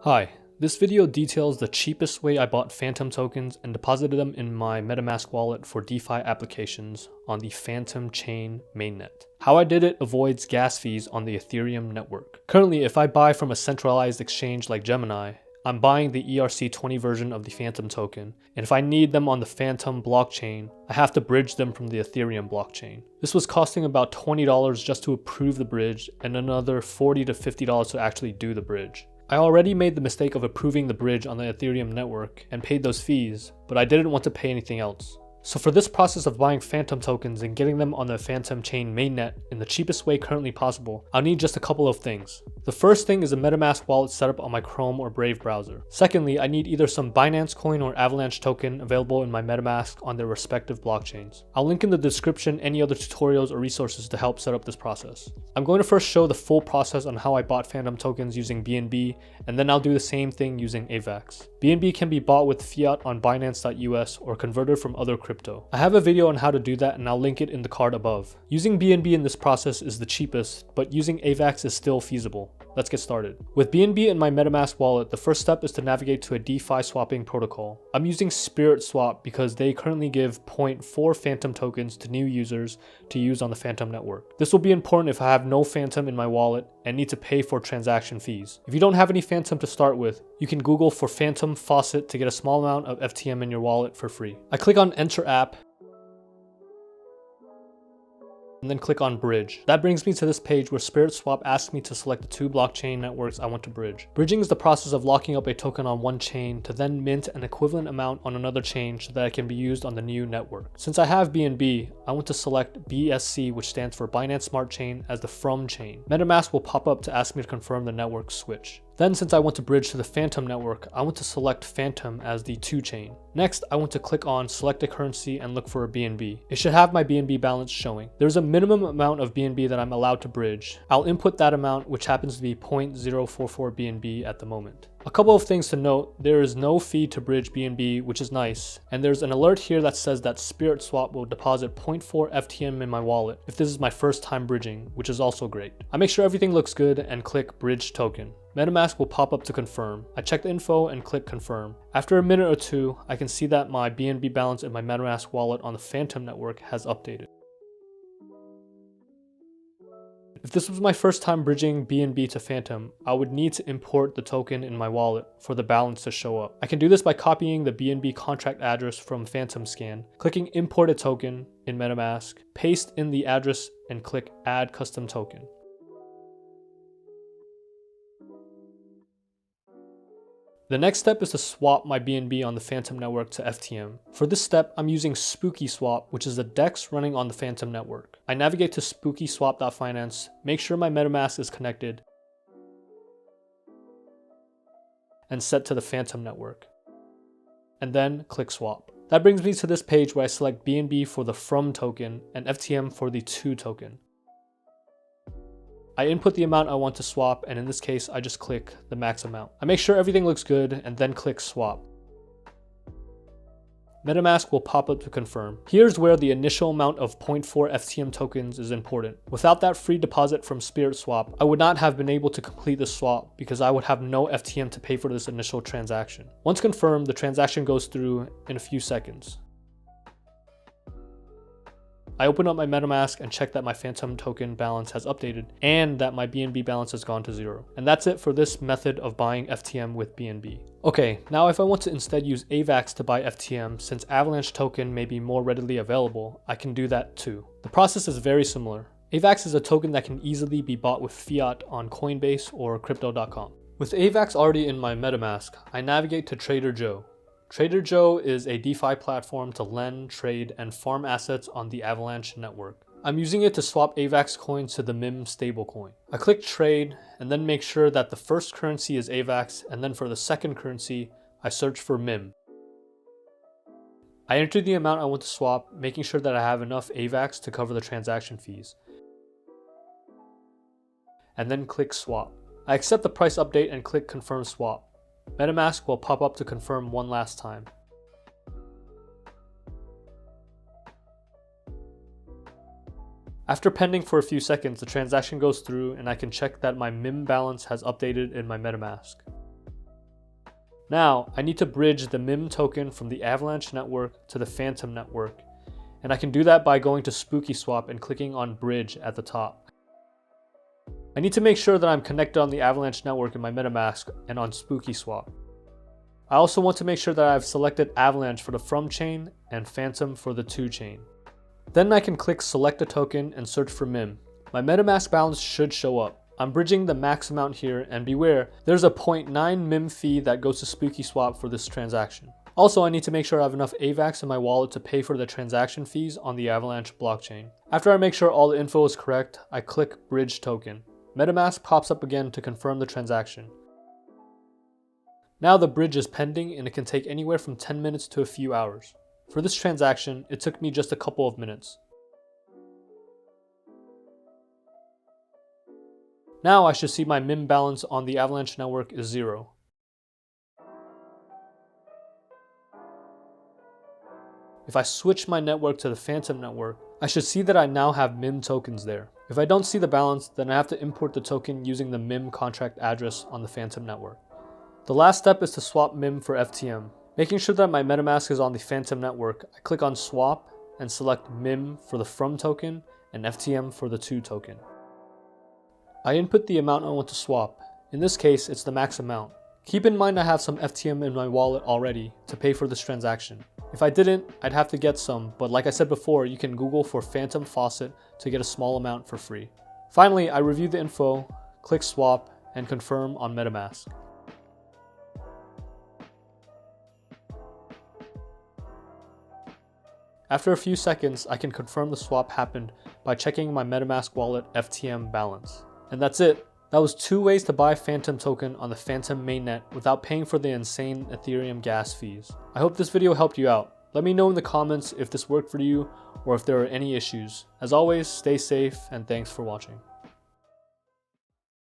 Hi, this video details the cheapest way I bought Fantom tokens and deposited them in my Metamask wallet for DeFi applications on the Fantom chain mainnet. How I did it avoids gas fees on the Ethereum network. Currently, if I buy from a centralized exchange like Gemini, I'm buying the ERC20 version of the Fantom token, and if I need them on the Fantom blockchain, I have to bridge them from the Ethereum blockchain. This was costing about $20 just to approve the bridge and another $40 to $50 to actually do the bridge. I already made the mistake of approving the bridge on the Ethereum network and paid those fees, but I didn't want to pay anything else. So for this process of buying Fantom tokens and getting them on the Fantom chain mainnet in the cheapest way currently possible, I'll need just a couple of things. The first thing is a Metamask wallet setup on my Chrome or Brave browser. Secondly, I need either some Binance coin or Avalanche token available in my Metamask on their respective blockchains. I'll link in the description any other tutorials or resources to help set up this process. I'm going to first show the full process on how I bought Fantom tokens using BNB, and then I'll do the same thing using AVAX. BNB can be bought with fiat on Binance.us or converted from other crypto. I have a video on how to do that and I'll link it in the card above. Using BNB in this process is the cheapest, but using AVAX is still feasible. Let's get started. With BNB in my Metamask wallet, the first step is to navigate to a DeFi swapping protocol. I'm using SpookySwap because they currently give 0.4 Fantom tokens to new users to use on the Fantom network. This will be important if I have no Fantom in my wallet and need to pay for transaction fees. If you don't have any Fantom to start with, you can Google for Fantom faucet to get a small amount of FTM in your wallet for free. I click on Enter App and then click on Bridge. That brings me to this page where SpookySwap asks me to select the two blockchain networks I want to bridge. Bridging is the process of locking up a token on one chain to then mint an equivalent amount on another chain so that it can be used on the new network. Since I have BNB, I want to select BSC, which stands for Binance Smart Chain, as the from chain. Metamask will pop up to ask me to confirm the network switch. Then, since I want to bridge to the Fantom network, I want to select Fantom as the to chain. Next, I want to click on select a currency and look for a BNB. It should have my BNB balance showing. There's a minimum amount of BNB that I'm allowed to bridge. I'll input that amount, which happens to be 0.044 BNB at the moment. A couple of things to note: there is no fee to bridge BNB, which is nice, and there's an alert here that says that SpookySwap will deposit 0.4 FTM in my wallet if this is my first time bridging, which is also great. I make sure everything looks good and click Bridge Token. Metamask will pop up to confirm. I check the info and click confirm. After a minute or two, I can see that my BNB balance in my Metamask wallet on the Fantom network has updated. If this was my first time bridging BNB to Fantom, I would need to import the token in my wallet for the balance to show up. I can do this by copying the BNB contract address from Fantom Scan, clicking import a token in Metamask, paste in the address and click add custom token. The next step is to swap my BNB on the Fantom network to FTM. For this step, I'm using SpookySwap, which is a DEX running on the Fantom network. I navigate to SpookySwap.finance, make sure my Metamask is connected, and set to the Fantom network. And then click swap. That brings me to this page where I select BNB for the from token and FTM for the to token. I input the amount I want to swap, and in this case, I just click the max amount. I make sure everything looks good and then click swap. Metamask will pop up to confirm. Here's where the initial amount of 0.4 FTM tokens is important. Without that free deposit from SpookySwap, I would not have been able to complete the swap because I would have no FTM to pay for this initial transaction. Once confirmed, the transaction goes through in a few seconds. I open up my Metamask and check that my Fantom token balance has updated and that my BNB balance has gone to 0. And that's it for this method of buying FTM with BNB. Okay, now if I want to instead use AVAX to buy FTM, since Avalanche token may be more readily available, I can do that too. The process is very similar. AVAX is a token that can easily be bought with fiat on Coinbase or Crypto.com. With AVAX already in my Metamask, I navigate to Trader Joe. Trader Joe is a DeFi platform to lend, trade, and farm assets on the Avalanche network. I'm using it to swap AVAX coins to the MIM stablecoin. I click trade and then make sure that the first currency is AVAX, and then for the second currency, I search for MIM. I enter the amount I want to swap, making sure that I have enough AVAX to cover the transaction fees. And then click swap. I accept the price update and click confirm swap. Metamask will pop up to confirm one last time. After pending for a few seconds, the transaction goes through and I can check that my MIM balance has updated in my Metamask. Now, I need to bridge the MIM token from the Avalanche network to the Fantom network, and I can do that by going to SpookySwap and clicking on Bridge at the top. I need to make sure that I'm connected on the Avalanche network in my Metamask and on SpookySwap. I also want to make sure that I've selected Avalanche for the from chain and Fantom for the to chain. Then I can click select a token and search for MIM. My Metamask balance should show up. I'm bridging the max amount here, and beware, there's a 0.9 MIM fee that goes to SpookySwap for this transaction. Also, I need to make sure I have enough AVAX in my wallet to pay for the transaction fees on the Avalanche blockchain. After I make sure all the info is correct, I click Bridge Token. Metamask pops up again to confirm the transaction. Now the bridge is pending, and it can take anywhere from 10 minutes to a few hours. For this transaction, it took me just a couple of minutes. Now I should see my MIM balance on the Avalanche network is 0. If I switch my network to the Fantom network, I should see that I now have MIM tokens there. If I don't see the balance, then I have to import the token using the MIM contract address on the Fantom network. The last step is to swap MIM for FTM. Making sure that my Metamask is on the Fantom network, I click on Swap and select MIM for the from token and FTM for the to token. I input the amount I want to swap. In this case, it's the max amount. Keep in mind I have some FTM in my wallet already to pay for this transaction. If I didn't, I'd have to get some, but like I said before, you can Google for Fantom faucet to get a small amount for free. Finally, I review the info, click swap, and confirm on Metamask. After a few seconds, I can confirm the swap happened by checking my Metamask wallet FTM balance. And that's it. That was 2 ways to buy Fantom token on the Fantom mainnet without paying for the insane Ethereum gas fees. I hope this video helped you out. Let me know in the comments if this worked for you or if there are any issues. As always, stay safe and thanks for watching.